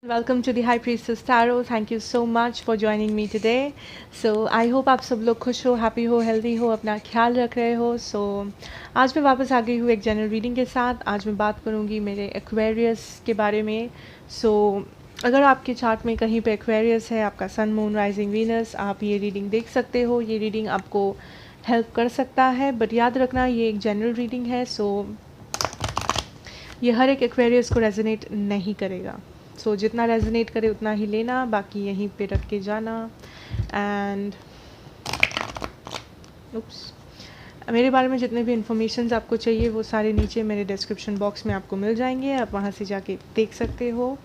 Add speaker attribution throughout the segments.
Speaker 1: Welcome to the High Priestess Tarot. Thank you so much for joining me today. So I hope आप सब लोग खुश हो, happy हो, हेल्दी हो, अपना ख्याल रख रहे हो. So आज मैं वापस आ गई हूँ एक जनरल रीडिंग के साथ. आज मैं बात करूँगी मेरे एक्वेरियस के बारे में. So अगर आपके चार्ट में कहीं पे एक्वेरियस है, आपका सन, मून, राइजिंग, वीनस, आप ये रीडिंग देख सकते हो. ये रीडिंग आपको हेल्प कर सकता है, बट याद रखना ये एक जनरल रीडिंग है. सो ये हर एक एक्वेरियस को रेजोनेट नहीं करेगा. सो जितना रेजोनेट करे उतना ही लेना, बाकी यहीं पे रख के जाना. एंड उप्स, मेरे बारे में जितने भी इन्फॉर्मेशन आपको चाहिए वो सारे नीचे मेरे डिस्क्रिप्शन बॉक्स में आपको मिल जाएंगे. आप वहाँ से जाके देख सकते हो.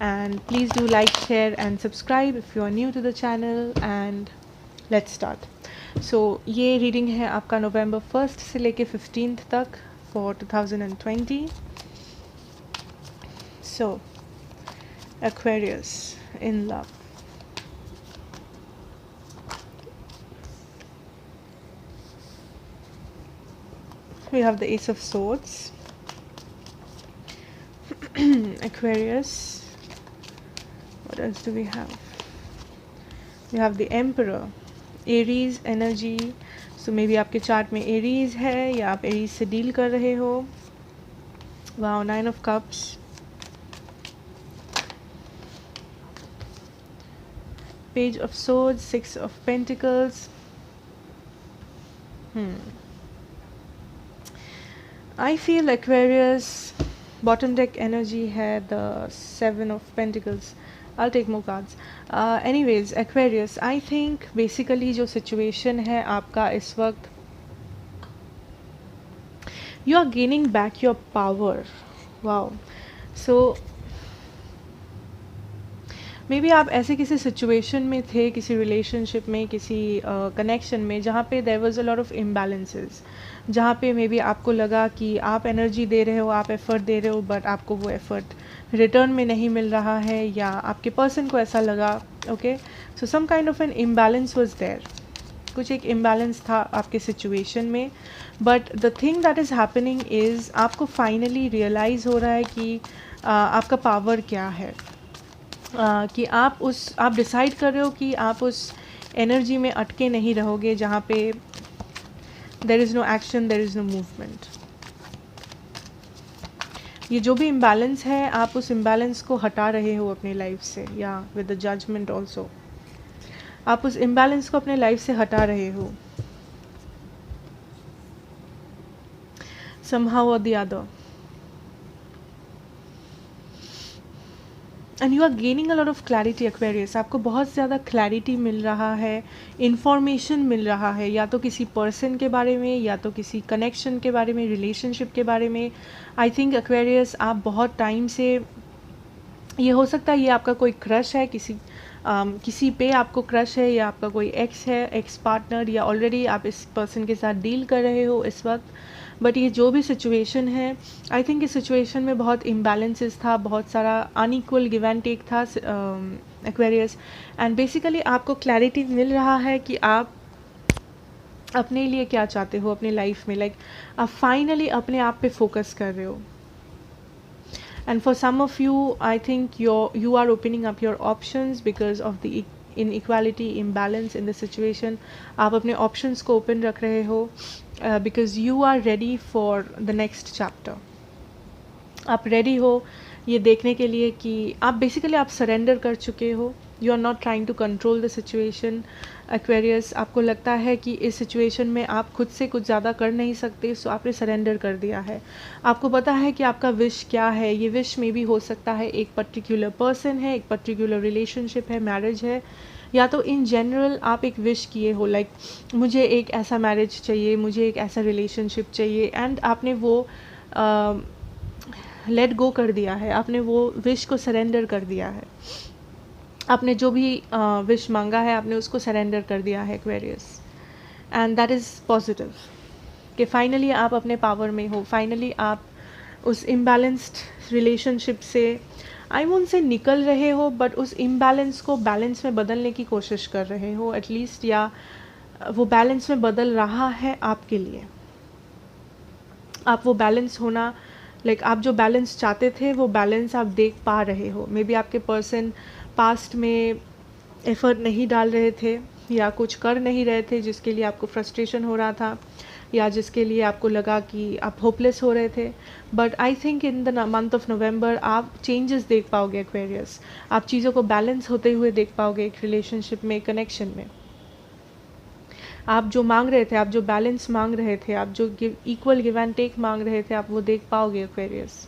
Speaker 1: And please do like, share and subscribe if you are new to the channel. And let's start. So ये रीडिंग है आपका नवंबर 1 से लेके 15 तक for 2020. So Aquarius in love. We have the Ace of Swords. Aquarius. What else do we have? We have the Emperor. Aries energy. So maybe आपके chart में Aries है या आप Aries से डील कर रहे हो. Wow, 9 of Cups. Page of Swords, 6 of Pentacles. I feel Aquarius bottom deck energy है the 7 of Pentacles. I'll take more cards. Anyways, Aquarius, I think basically जो situation है आपका इस वक्त, you are gaining back your power. Wow. So may be आप ऐसे किसी situation में थे, किसी रिलेशनशिप में, किसी कनेक्शन में, जहाँ पे there was a lot of imbalances, जहाँ पे मे बी आपको लगा कि आप एनर्जी दे रहे हो, आप एफ़र्ट दे रहे हो, बट आपको वो एफ़र्ट रिटर्न में नहीं मिल रहा है, या आपके पर्सन को ऐसा लगा. Okay, so some kind of an imbalance was there. कुछ एक इम्बैलेंस था आपके सिचुएशन में. But the thing that is happening is आपको फाइनली रियलाइज़ हो रहा है कि आपका पावर क्या है. कि आप डिसाइड कर रहे हो कि आप उस एनर्जी में अटके नहीं रहोगे जहाँ पे there is no action, there is no movement. ये जो भी इम्बैलेंस है, आप उस इम्बैलेंस को हटा रहे हो अपनी लाइफ से, या विद द जजमेंट ऑल्सो आप उस इम्बैलेंस को अपने लाइफ से हटा रहे हो somehow or the other. And you are gaining a lot of clarity Aquarius. आपको बहुत ज़्यादा क्लैरिटी मिल रहा है, इंफॉर्मेशन मिल रहा है, या तो किसी पर्सन के बारे में, या तो किसी कनेक्शन के बारे में, रिलेशनशिप के बारे में. आई थिंक एक्वेरियस आप बहुत टाइम से, ये हो सकता है ये आपका कोई क्रश है, किसी पे आपको क्रश है, या आपका कोई एक्स है, एक्स पार्टनर, या ऑलरेडी आप इस पर्सन के साथ डील कर रहे हो इस वक्त. बट ये जो भी सिचुएशन है, आई थिंक इस सिचुएशन में बहुत इम्बैलेंसेस था, बहुत सारा अनइक्वल गिव एंड टेक था एक्वेरियस. एंड बेसिकली आपको क्लैरिटी मिल रहा है कि आप अपने लिए क्या चाहते हो अपनी लाइफ में. लाइक आप फाइनली अपने आप पे फोकस कर रहे हो. And for some of you, I think you are opening up your options because of the inequality, imbalance in the situation. आप अपने options को open रख रहे हो because you are ready for the next chapter. आप ready हो ये देखने के लिए कि आप basically आप surrender कर चुके हो. You are not trying to control the situation. Aquarius, आपको लगता है कि इस सिचुएशन में आप खुद से कुछ ज़्यादा कर नहीं सकते, सो आपने सरेंडर कर दिया है. आपको पता है कि आपका विश क्या है. ये विश में भी हो सकता है एक पर्टिकुलर पर्सन है, एक पर्टिकुलर रिलेशनशिप है, मैरिज है, या तो इन जनरल आप एक विश किए हो, लाइक मुझे एक ऐसा मैरिज चाहिए, मुझे एक ऐसा रिलेशनशिप चाहिए. एंड आपने वो लेट गो कर दिया है, आपने वो विश को सरेंडर कर दिया है. आपने जो भी विश मांगा है, आपने उसको सरेंडर कर दिया है Aquarius. And that is positive कि फाइनली आप अपने पावर में हो. फाइनली आप उस इम्बैलेंस्ड रिलेशनशिप से, आई वोंट से निकल रहे हो, बट उस इम्बैलेंस को बैलेंस में बदलने की कोशिश कर रहे हो एटलीस्ट, या वो बैलेंस में बदल रहा है आपके लिए. आप वो बैलेंस होना लाइक आप जो बैलेंस चाहते थे वो बैलेंस आप देख पा रहे हो। मे बी आपके पर्सन पास्ट में एफर्ट नहीं डाल रहे थे या कुछ कर नहीं रहे थे जिसके लिए आपको फ्रस्ट्रेशन हो रहा था या जिसके लिए आपको लगा कि आप होपलेस हो रहे थे। But I think in the month of November आप चेंजेस देख पाओगे एक्वेरियस। आप चीज़ों को बैलेंस होते हुए देख पाओगे एक रिलेशनशिप में, कनेक्शन में। आप जो मांग रहे थे, आप जो बैलेंस मांग रहे थे, आप जो इक्वल गिव एंड टेक मांग रहे थे, आप वो देख पाओगे Aquarius.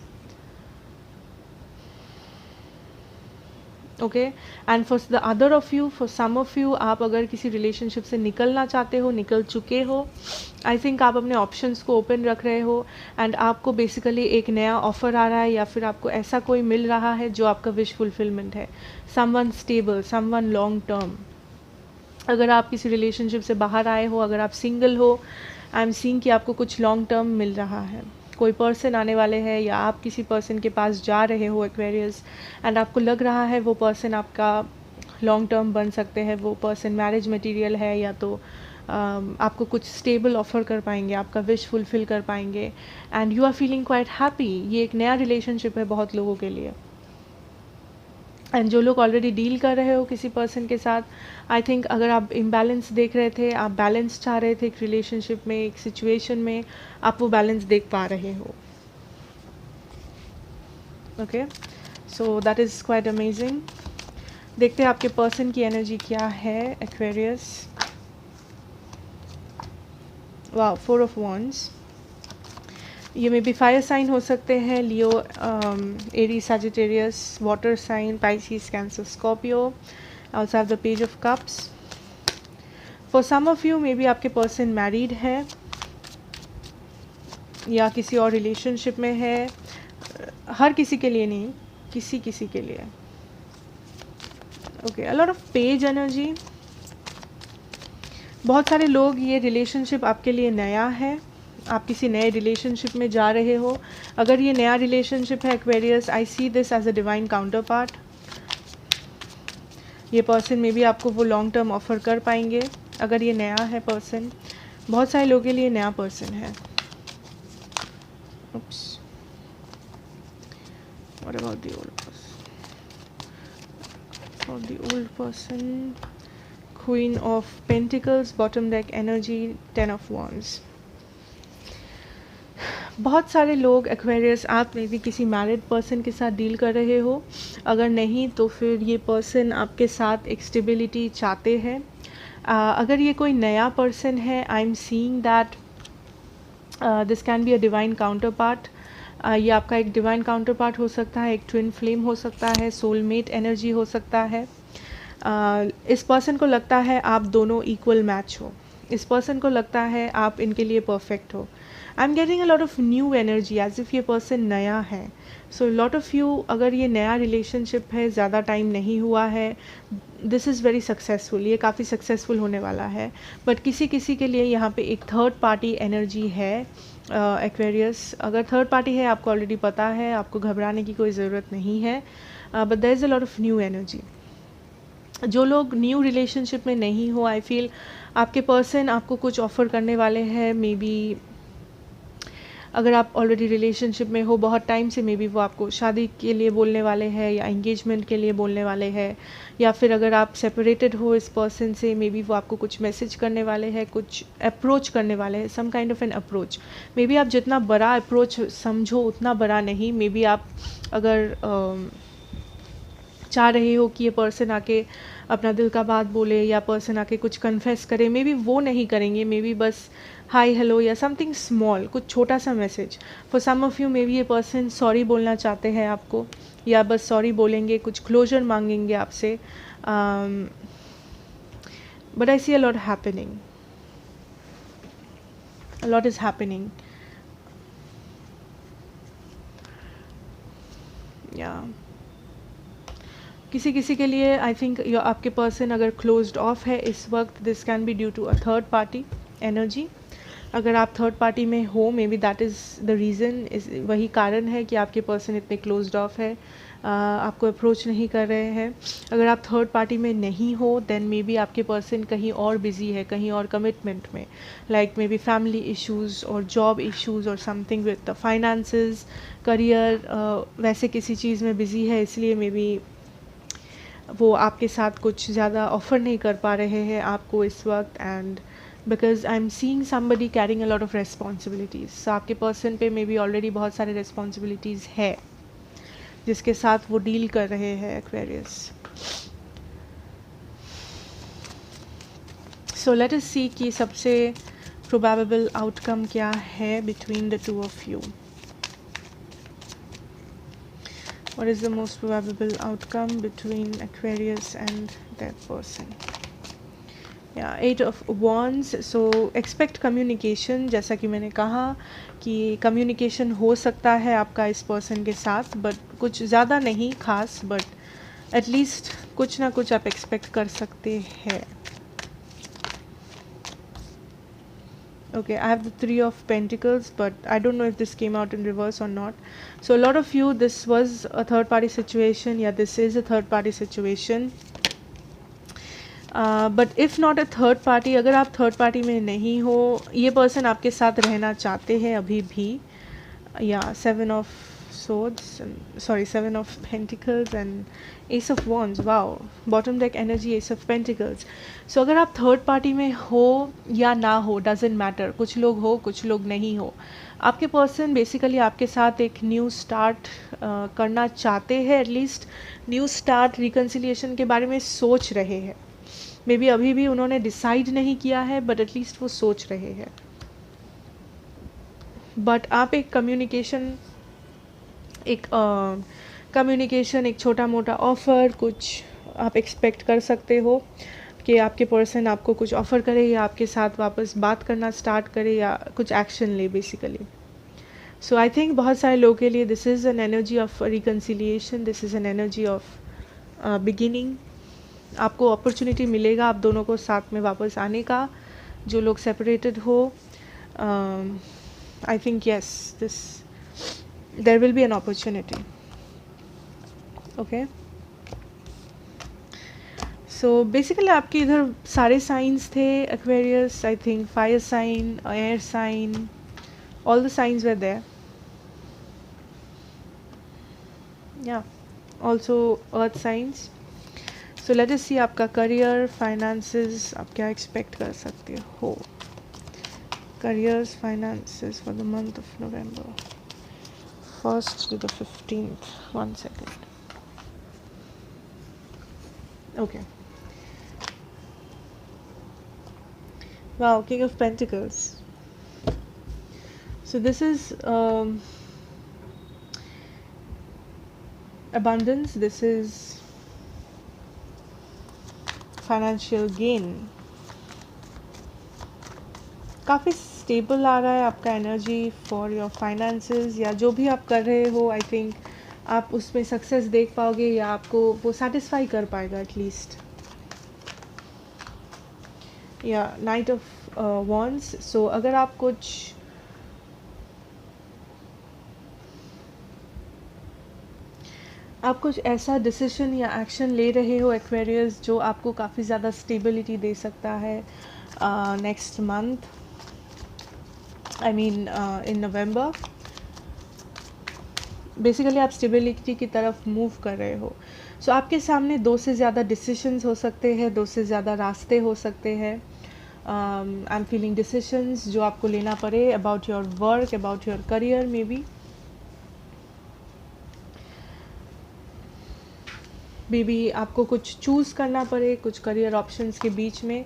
Speaker 1: Okay, and for the other of you, for some of you, आप अगर किसी रिलेशनशिप से निकलना चाहते हो, निकल चुके हो, आई थिंक आप अपने ऑप्शंस को ओपन रख रहे हो एंड आपको बेसिकली एक नया ऑफर आ रहा है या फिर आपको ऐसा कोई मिल रहा है जो आपका विश फुलफिलमेंट है। Someone stable, someone long term. अगर आप किसी रिलेशनशिप से बाहर आए हो, अगर आप सिंगल हो, आई एम सीइंग कि आपको कुछ लॉन्ग टर्म मिल रहा है। कोई पर्सन आने वाले हैं या आप किसी पर्सन के पास जा रहे हो एक्वेरियस एंड आपको लग रहा है वो पर्सन आपका लॉन्ग टर्म बन सकते हैं, वो पर्सन मैरिज मटेरियल है या तो आपको कुछ स्टेबल ऑफर कर पाएंगे, आपका विश फुलफिल कर पाएंगे and you are feeling quite happy. ये एक नया रिलेशनशिप है बहुत लोगों के लिए। एंड जो लोग ऑलरेडी डील कर रहे हो किसी पर्सन के साथ, आई थिंक अगर आप इम्बैलेंस देख रहे थे, आप बैलेंस चाह रहे थे एक रिलेशनशिप में, एक सिचुएशन में, आप वो बैलेंस देख पा रहे हो। Okay, so that is quite amazing. देखते हैं आपके पर्सन की एनर्जी क्या है एक्वेरियस। वाह, 4 ऑफ wands। ये मे बी फायर साइन हो सकते हैं, Leo, Aries, Sagittarius, water sign, Pisces, Cancer, Scorpio. Also have the page of cups. For some of you may be आपके पर्सन मैरिड है या किसी और रिलेशनशिप में है। हर किसी के लिए नहीं, किसी किसी के लिए। Okay, a lot of page energy. बहुत सारे लोग, ये रिलेशनशिप आपके लिए नया है, आप किसी नए रिलेशनशिप में जा रहे हो। अगर ये नया रिलेशनशिप है Aquarius, I see this as a divine counterpart. ये पर्सन में भी आपको वो लॉन्ग टर्म ऑफर कर पाएंगे अगर ये नया है पर्सन। बहुत सारे लोगों के लिए नया पर्सन है। Oops. What about the old person? For the old person, Queen of Pentacles, bottom deck energy, 10 of Wands। बहुत सारे लोग एक्वेरियस, आप में भी किसी मैरिड पर्सन के साथ डील कर रहे हो। अगर नहीं तो फिर ये पर्सन आपके साथ एक स्टेबिलिटी चाहते हैं। अगर ये कोई नया पर्सन है, I am seeing that this can be a divine counterpart. ये आपका एक डिवाइन काउंटर पार्ट हो सकता है, एक ट्विन फ्लेम हो सकता है, सोलमेट एनर्जी हो सकता है। इस पर्सन को लगता है आप दोनों इक्वल मैच हो। इस पर्सन को लगता है आप इनके लिए परफेक्ट हो। I am getting a lot of new energy, as if ये पर्सन नया है। सो लॉट ऑफ यू, अगर ये नया रिलेशनशिप है, ज़्यादा टाइम नहीं हुआ है, दिस इज़ वेरी सक्सेसफुल, ये काफ़ी सक्सेसफुल होने वाला है। बट किसी किसी के लिए यहाँ पे एक थर्ड पार्टी एनर्जी है एक्वेरियस। अगर थर्ड पार्टी है, आपको ऑलरेडी पता है, आपको घबराने की कोई ज़रूरत नहीं है। But there is a lot of new energy. जो लोग न्यू रिलेशनशिप में नहीं हो, आई फील आपके पर्सन आपको कुछ ऑफ़र करने वाले हैं। मे बी अगर आप ऑलरेडी रिलेशनशिप में हो बहुत टाइम से, मे बी वो आपको शादी के लिए बोलने वाले हैं या एंगेजमेंट के लिए बोलने वाले हैं। या फिर अगर आप सेपरेटेड हो इस पर्सन से, मे बी वो आपको कुछ मैसेज करने वाले हैं, कुछ अप्रोच करने वाले हैं, some kind of an approach. Maybe आप जितना बड़ा अप्रोच समझो उतना बड़ा नहीं। मे बी आप अगर चाह रहे हो कि ये पर्सन आके अपना दिल का बात बोले या पर्सन आके कुछ कन्फेस करे, मे बी वो नहीं करेंगे। मे बी बस हाय हेलो या समथिंग स्मॉल, कुछ छोटा सा message. For some of you may be ये पर्सन सॉरी बोलना चाहते हैं आपको, या बस सॉरी बोलेंगे, कुछ क्लोजर मांगेंगे आपसे। But I see a lot happening, a lot is happening. या किसी किसी के लिए आई थिंक आपके पर्सन अगर क्लोज्ड ऑफ है इस वक्त, this can be due to a third party energy. अगर आप थर्ड पार्टी में हो, maybe that is the reason, वही कारण है कि आपके पर्सन इतने क्लोज्ड ऑफ है। आपको अप्रोच नहीं कर रहे हैं। अगर आप थर्ड पार्टी में नहीं हो देन मे बी आपके पर्सन कहीं और बिजी है, कहीं और कमिटमेंट में, like may be family issues और जॉब इश्यूज़ और something with the finances, career, वैसे किसी चीज़ में बिजी है, इसलिए मे बी वो आपके साथ कुछ ज़्यादा ऑफ़र नहीं कर पा रहे हैं आपको इस वक्त। And because I am seeing somebody carrying a lot of responsibilities, आपके पर्सन पे मे बी ऑलरेडी बहुत सारे रेस्पॉन्सिबिलिटीज़ है जिसके साथ वो डील कर रहे हैं एक्वेरियस। सो लेट अस सी कि सबसे प्रोबेबल आउटकम क्या है between the two of you. What is the most probable outcome between Aquarius and that person? Yeah, 8 of Wands. So expect communication. जैसा कि मैंने कहा कि communication हो सकता है आपका इस person के साथ, but कुछ ज़्यादा नहीं खास, but at least कुछ ना कुछ आप expect कर सकते हैं। Okay, I have the 3 of Pentacles, but I don't know if this came out in reverse or not. So a lot of you, this was a third party situation. Yeah, this is a third party situation. But if not a third party, अगर आप third party में नहीं हो, ये person आपके साथ रहना चाहते हैं अभी भी। Yeah, 7 of Swords, sorry, 7 of Pentacles and Ace of Wands. Wow, bottom deck energy, Ace of Pentacles. So अगर आप थर्ड पार्टी में हो या ना हो, डजेंट मैटर, कुछ लोग हो कुछ लोग नहीं हो, आपके पर्सन बेसिकली आपके साथ एक न्यू स्टार्ट करना चाहते हैं। एटलीस्ट न्यू स्टार्ट, रिकन्सिलिएशन के बारे में सोच रहे हैं। मे बी अभी भी उन्होंने डिसाइड नहीं किया है, बट एटलीस्ट वो सोच रहे हैं। बट आप एक कम्युनिकेशन, एक छोटा मोटा ऑफ़र कुछ आप एक्सपेक्ट कर सकते हो कि आपके पर्सन आपको कुछ ऑफ़र करे या आपके साथ वापस बात करना स्टार्ट करे या कुछ एक्शन ले बेसिकली। सो आई थिंक बहुत सारे लोगों के लिए this is an energy of reconciliation, this is an energy of beginning. आपको अपॉर्चुनिटी मिलेगा आप दोनों को साथ में वापस आने का, जो लोग सेपरेटेड हो। I think yes, this there will be an opportunity. Okay, so basically आपके इधर सारे signs थे Aquarius, I think fire sign, air sign, all the signs were there. Yeah, also earth signs. So let us see आपका career, finances, आप क्या expect कर सकते हो। Careers, finances for the month of November, 1st to the 15th. 1 second. Okay. Wow, King of Pentacles. So this is abundance. This is financial gain. काफ़ी stable आ रहा है आपका एनर्जी फॉर योर फाइनेंसेस, या जो भी आप कर रहे हो। आई थिंक आप उसमें सक्सेस देख पाओगे या आपको वो सेटिस्फाई कर पाएगा एटलीस्ट। या नाइट ऑफ वॉन्ड्स। सो अगर आप कुछ ऐसा डिसीजन या एक्शन ले रहे हो एक्वेरियस जो आपको काफ़ी ज़्यादा स्टेबिलिटी दे सकता है next month, I mean in November. Basically आप स्टेबिलिटी की तरफ मूव कर रहे हो। सो आपके सामने 2 से ज़्यादा डिसीशंस हो सकते हैं, 2 से ज़्यादा रास्ते हो सकते हैं। आई एम फीलिंग डिसीशंस जो आपको लेना पड़े about your work, about your career. May be आपको कुछ चूज़ करना पड़े कुछ करियर ऑप्शंस के बीच में।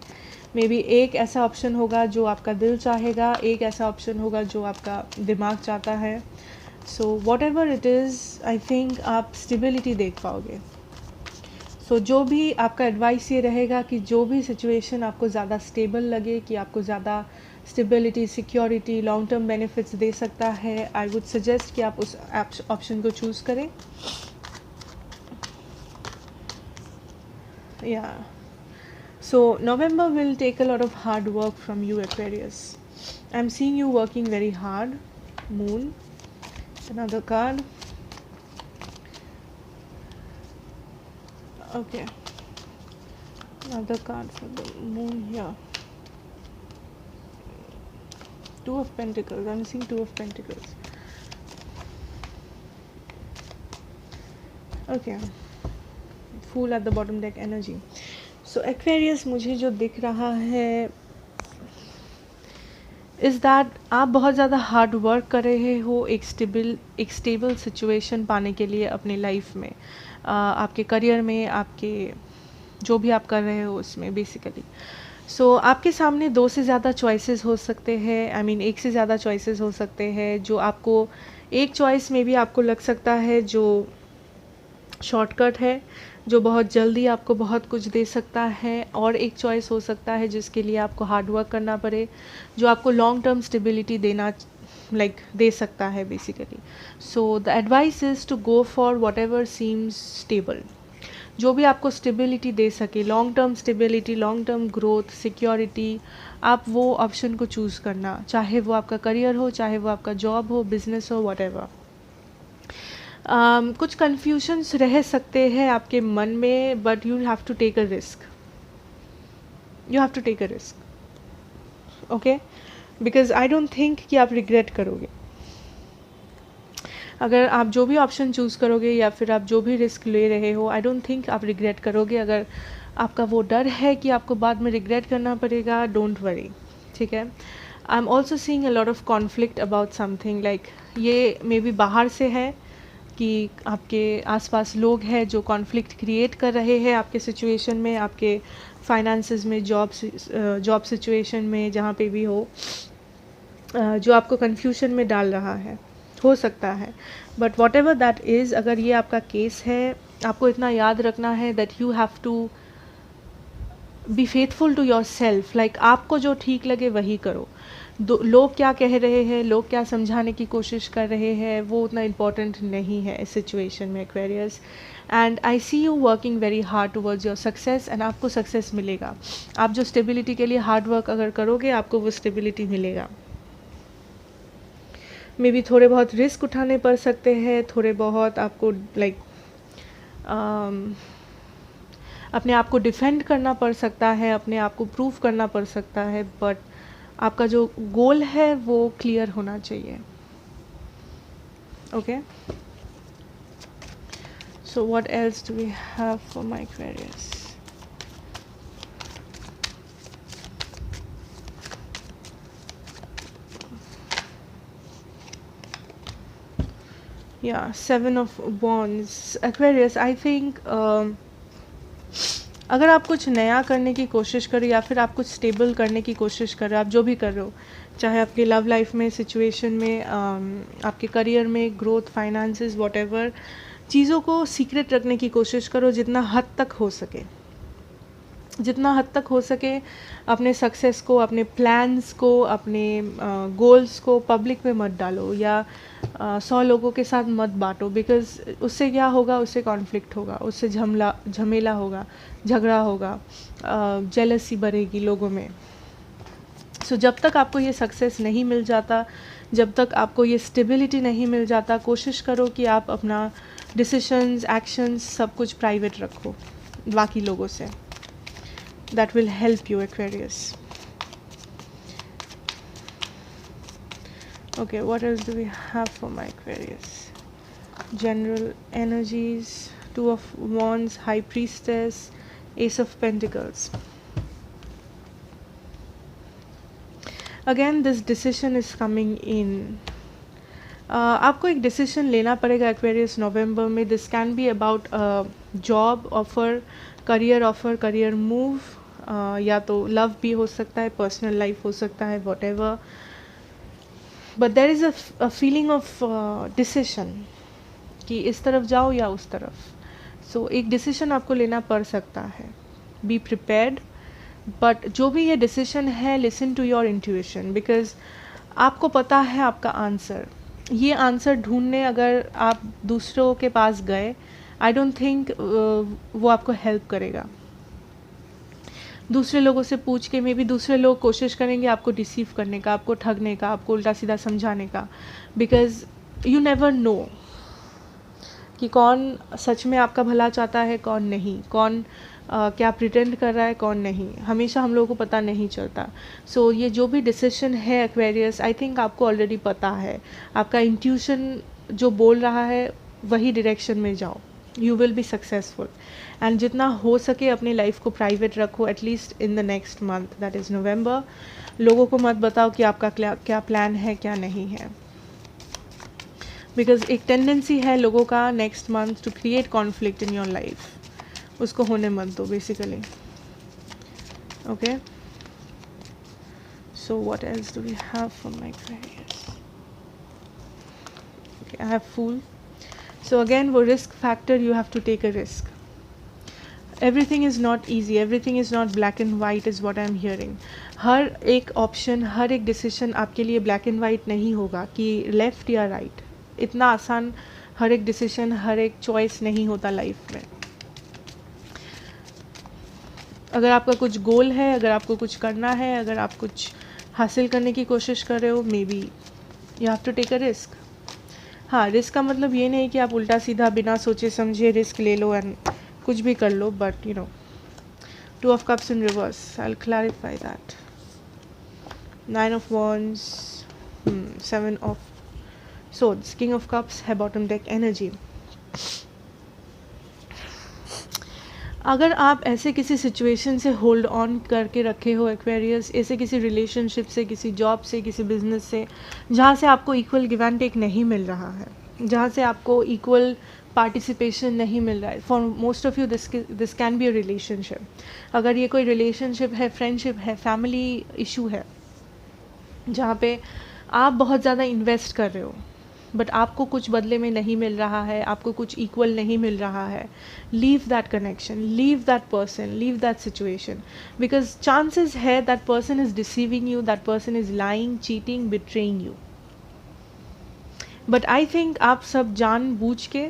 Speaker 1: मे बी एक ऐसा ऑप्शन होगा जो आपका दिल चाहेगा, एक ऐसा ऑप्शन होगा जो आपका दिमाग चाहता है। So what ever it is, I think आप स्टेबिलिटी देख पाओगे। सो जो भी आपका एडवाइस ये रहेगा कि जो भी सिचुएशन आपको ज़्यादा स्टेबल लगे, कि आपको ज़्यादा stability, security, long term benefits दे सकता है, आई वुड सजेस्ट कि आप उस ऑप्शन को चूज़ करें। Yeah, so November will take a lot of hard work from you Aquarius. I'm seeing you working very hard. Moon, another card. Okay, another card for the moon here. Two of Pentacles. I'm seeing Two of Pentacles. Okay, Fool at the bottom deck energy. So Aquarius, मुझे जो दिख रहा है is that आप बहुत ज़्यादा hard work कर रहे हो एक स्टेबल सिचुएशन पाने के लिए अपने लाइफ में, आपके करियर में, आपके जो भी आप कर रहे हो उसमें बेसिकली। सो आपके सामने दो से ज़्यादा चॉइसेस हो सकते हैं, आई मीन एक से ज़्यादा चॉइसेस हो सकते हैं। जो आपको एक चॉइस में भी आपको लग सकता है जो शॉर्टकट है, जो बहुत जल्दी आपको बहुत कुछ दे सकता है, और एक चॉइस हो सकता है जिसके लिए आपको हार्ड वर्क करना पड़े, जो आपको लॉन्ग टर्म स्टेबिलिटी देना दे सकता है basically. So the advice is to go for whatever seems stable, जो भी आपको स्टेबिलिटी दे सके, long term stability, long term growth, security, आप वो ऑप्शन को चूज़ करना, चाहे वो आपका करियर हो, चाहे वो आपका जॉब हो, बिजनेस हो, वॉट कुछ कन्फ्यूजन्स रह सकते हैं आपके मन में, but you have to take a risk, you have to take a risk, okay, because I don't think कि आप रिग्रेट करोगे। अगर आप जो भी ऑप्शन चूज़ करोगे या फिर आप जो भी रिस्क ले रहे हो, आई डोंट थिंक आप रिग्रेट करोगे। अगर आपका वो डर है कि आपको बाद में रिग्रेट करना पड़ेगा, डोंट वरी, ठीक है। I am also seeing a lot of conflict about something, ये मे बी बाहर से है कि आपके आसपास लोग हैं जो कॉन्फ्लिक्ट क्रिएट कर रहे हैं आपके सिचुएशन में, आपके फाइनेंसेस में, जॉब सिचुएशन में, जहाँ पे भी हो, जो आपको कन्फ्यूजन में डाल रहा है, हो सकता है। But what ever that is, अगर ये आपका केस है, आपको इतना याद रखना है that you have to be faithful to yourself, आपको जो ठीक लगे वही करो। लोग क्या कह रहे हैं, लोग क्या समझाने की कोशिश कर रहे हैं, वो उतना इम्पॉर्टेंट नहीं है इस सिचुएशन में Aquarius. And I see you working very hard towards your success, and आपको सक्सेस मिलेगा। आप जो स्टेबिलिटी के लिए हार्ड वर्क अगर करोगे, आपको वो स्टेबिलिटी मिलेगा। मे बी थोड़े बहुत रिस्क उठाने पड़ सकते हैं, थोड़े बहुत आपको अपने आप को डिफेंड करना पड़ सकता है, अपने आप को प्रूव करना पड़ सकता है, बट आपका जो गोल है वो क्लियर होना चाहिए, okay. So what else do we have for my Aquarius? Yeah, Seven of Wands. Aquarius, I think अगर आप कुछ नया करने की कोशिश करो या फिर आप कुछ स्टेबल करने की कोशिश कर रहे हो, आप जो भी कर रहे हो, चाहे आपकी लव लाइफ में, सिचुएशन में, आपके करियर में, ग्रोथ, फाइनेंसेस, वॉटेवर, चीज़ों को सीक्रेट रखने की कोशिश करो जितना हद तक हो सके, जितना हद तक हो सके। अपने सक्सेस को, अपने प्लान्स को, अपने गोल्स को पब्लिक में मत डालो, या 100 लोगों के साथ मत बांटो, बिकॉज़ उससे क्या होगा, उससे कॉन्फ्लिक्ट होगा, उससे झमेला होगा, झगड़ा होगा, जेलसी बढ़ेगी लोगों में। सो जब तक आपको ये सक्सेस नहीं मिल जाता, जब तक आपको ये स्टेबिलिटी नहीं मिल जाता, कोशिश करो कि आप अपना डिसीशंस, एक्शंस सब कुछ प्राइवेट रखो बाकी लोगों से। That will help you, Aquarius. Okay, what else do we have for my Aquarius? General energies, Two of Wands, High Priestess, Ace of Pentacles. Again, this decision is coming in. आपको एक decision लेना पड़ेगा Aquarius नवंबर में। This can be about job offer, career offer, career move, या तो love भी हो सकता है, पर्सनल लाइफ हो सकता है, what ever, but there is a feeling of decision कि इस तरफ जाओ या उस तरफ। सो एक डिसीजन आपको लेना पड़ सकता है, बी प्रिपेयर्ड। बट जो भी ये डिसीजन है, listen to your intuition, because आपको पता है आपका आंसर। ये आंसर ढूंढने अगर आप दूसरों के पास गए, आई डोंट थिंक वो आपको हेल्प करेगा। दूसरे लोगों से पूछ के, मे बी दूसरे लोग कोशिश करेंगे आपको डिसीव करने का, आपको ठगने का, आपको उल्टा सीधा समझाने का, बिकॉज यू नेवर नो। कि कौन सच में आपका भला चाहता है, कौन नहीं, कौन क्या प्रिटेंड कर रहा है, कौन नहीं, हमेशा हम लोगों को पता नहीं चलता। सो ये जो भी डिसीजन है एक्वेरियस, आई थिंक आपको ऑलरेडी पता है, आपका इंट्यूशन जो बोल रहा है वही डायरेक्शन में जाओ, you will be successful. And जितना हो सके अपनी लाइफ को प्राइवेट रखो, at least in the next month, that is November. लोगों को मत बताओ कि आपका क्या प्लान है, क्या नहीं है, बिकॉज एक टेंडेंसी है लोगों का next month to create conflict in your life, उसको होने मत दो basically. Okay, so what else do we have for my Aquarius? Okay, I have fool. So again वो risk factor, you have to take a risk. Everything is not easy, everything is not black and white is what I am hearing. हर एक option, हर एक decision आपके लिए black and white नहीं होगा कि left या राइट। इतना आसान हर एक डिसीजन, हर एक चॉइस नहीं होता लाइफ में। अगर आपका कुछ गोल है, अगर आपको कुछ करना है, अगर आप कुछ हासिल करने की कोशिश कर रहे हो, maybe you have to take a risk. हाँ, रिस्क का मतलब ये नहीं कि आप उल्टा सीधा बिना सोचे समझे रिस्क ले लो एंड कुछ भी कर लो, but you know, 2 of Cups in reverse, I'll clarify that. 9 of Wands, 7 of Swords, King of Cups है bottom deck energy. अगर आप ऐसे किसी सिचुएशन से होल्ड ऑन करके रखे हो एक्वेरियस, ऐसे किसी रिलेशनशिप से, किसी जॉब से, किसी बिजनेस से, जहाँ से आपको इक्वल गिव एंड टेक नहीं मिल रहा है, जहाँ से आपको इक्वल पार्टिसिपेशन नहीं मिल रहा है, for most of you this can be a relationship. अगर ये कोई रिलेशनशिप है, फ्रेंडशिप है, फैमिली इशू है, जहाँ पे आप बहुत ज़्यादा इन्वेस्ट कर रहे हो बट आपको कुछ बदले में नहीं मिल रहा है, आपको कुछ इक्वल नहीं मिल रहा है, leave that connection, leave that person, leave that situation, because chances है that person is deceiving you, that person is lying, cheating, betraying you. But I think आप सब जान बूझ के,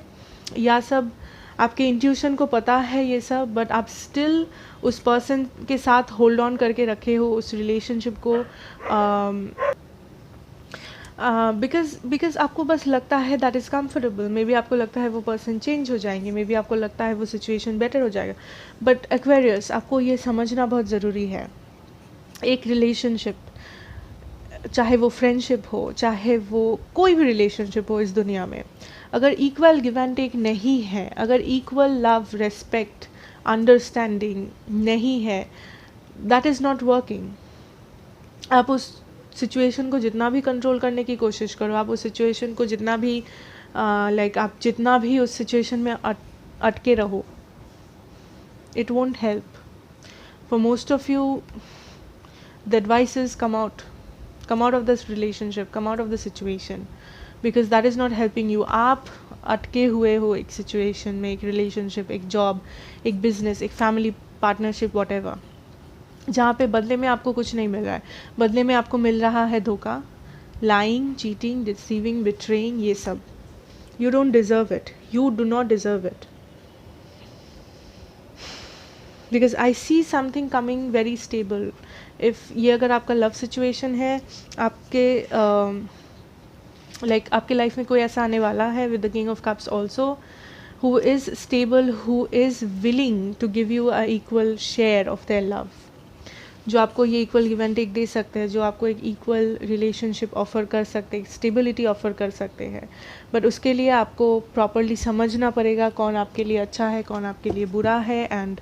Speaker 1: या सब आपके इंट्यूशन को पता है ये सब, बट आप स्टिल उस पर्सन के साथ होल्ड ऑन करके रखे हो उस रिलेशनशिप को, बिकॉज आपको बस लगता है that is comfortable. May be आपको लगता है वो पर्सन चेंज हो जाएंगे, मे बी आपको लगता है वो सिचुएशन बेटर हो जाएगा, बट एक्वेरियस आपको ये समझना बहुत ज़रूरी है, एक रिलेशनशिप, चाहे वो फ्रेंडशिप हो, चाहे वो कोई भी रिलेशनशिप हो इस दुनिया में, अगर इक्वल गिव एंड टेक नहीं है, अगर इक्वल लव, रेस्पेक्ट, अंडरस्टैंडिंग नहीं है, दैट इज़ नॉट वर्किंग। आप उस सिचुएशन को जितना भी कंट्रोल करने की कोशिश करो, आप उस सिचुएशन को जितना भी आप जितना भी उस सिचुएशन में अटके रहो, it won't help. For most of you the advice is come out of this relationship, come out of the situation, because that is not helping you. आप अटके हुए हो एक सिचुएशन में, एक रिलेशनशिप, एक जॉब, एक बिजनेस, एक फैमिली पार्टनरशिप, वॉट एवर, जहाँ पे बदले में आपको कुछ नहीं मिल रहा है, बदले में आपको मिल रहा है धोखा, लाइंग, चीटिंग, डिसीविंग, बिट्रेइंग, ये सब। You don't deserve it, you do not deserve it, because I see something coming very stable. If ये अगर आपका लव सिचुएशन है, आपके आपके लाइफ में कोई ऐसा आने वाला है with the king of cups also, who is stable, who is willing to give you a equal share of their love, जो आपको ये इक्वल गिव एंड टेक दे सकते हैं, जो आपको एक इक्वल रिलेशनशिप ऑफ़र कर सकते हैं, स्टेबिलिटी ऑफ़र कर सकते हैं। बट उसके लिए आपको प्रॉपरली समझना पड़ेगा कौन आपके लिए अच्छा है, कौन आपके लिए बुरा है, एंड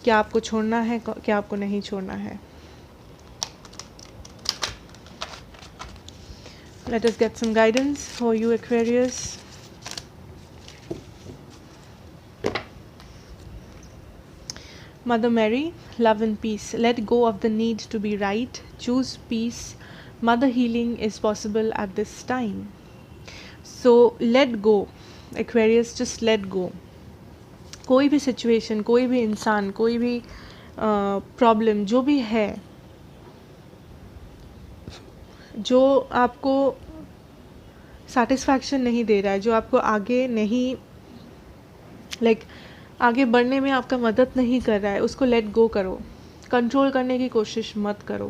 Speaker 1: क्या आपको छोड़ना है, क्या आपको नहीं छोड़ना है। Let us get some guidance for you, Aquarius. Mother Mary, love and peace. Let go of the need to be right. Choose peace. Mother healing is possible at this time. So let go. Aquarius, just let go. कोई भी situation, कोई भी इंसान, कोई भी problem जो भी है, जो आपको सेटिस्फैक्शन नहीं दे रहा है, जो आपको आगे नहीं आगे बढ़ने में आपका मदद नहीं कर रहा है, उसको लेट गो करो। कंट्रोल करने की कोशिश मत करो।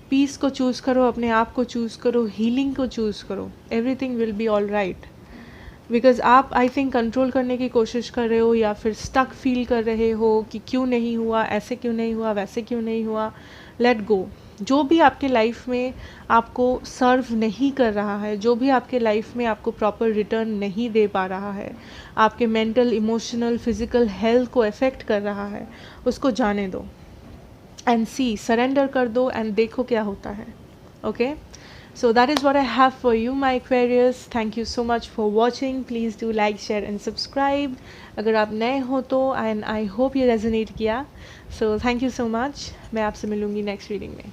Speaker 1: पीस को चूज़ करो, अपने आप को चूज़ करो, हीलिंग को चूज़ करो। Everything will be all right. Because आप आई थिंक कंट्रोल करने की कोशिश कर रहे हो या फिर स्टक फील कर रहे हो कि क्यों नहीं हुआ, ऐसे क्यों नहीं हुआ, वैसे क्यों नहीं हुआ। Let go. जो भी आपके लाइफ में आपको सर्व नहीं कर रहा है, जो भी आपके लाइफ में आपको प्रॉपर रिटर्न नहीं दे पा रहा है, आपके मेंटल, इमोशनल, फिजिकल हेल्थ को अफेक्ट कर रहा है, उसको जाने दो एंड सी, सरेंडर कर दो एंड देखो क्या होता है। Okay, so that is what I have for you, my Aquarius. Thank you so much for watching. Please do like, share and subscribe. अगर आप नए हो तो and I hope ये रेजोनेट किया. So thank you so much. मैं आपसे मिलूँगी नेक्स्ट रीडिंग में.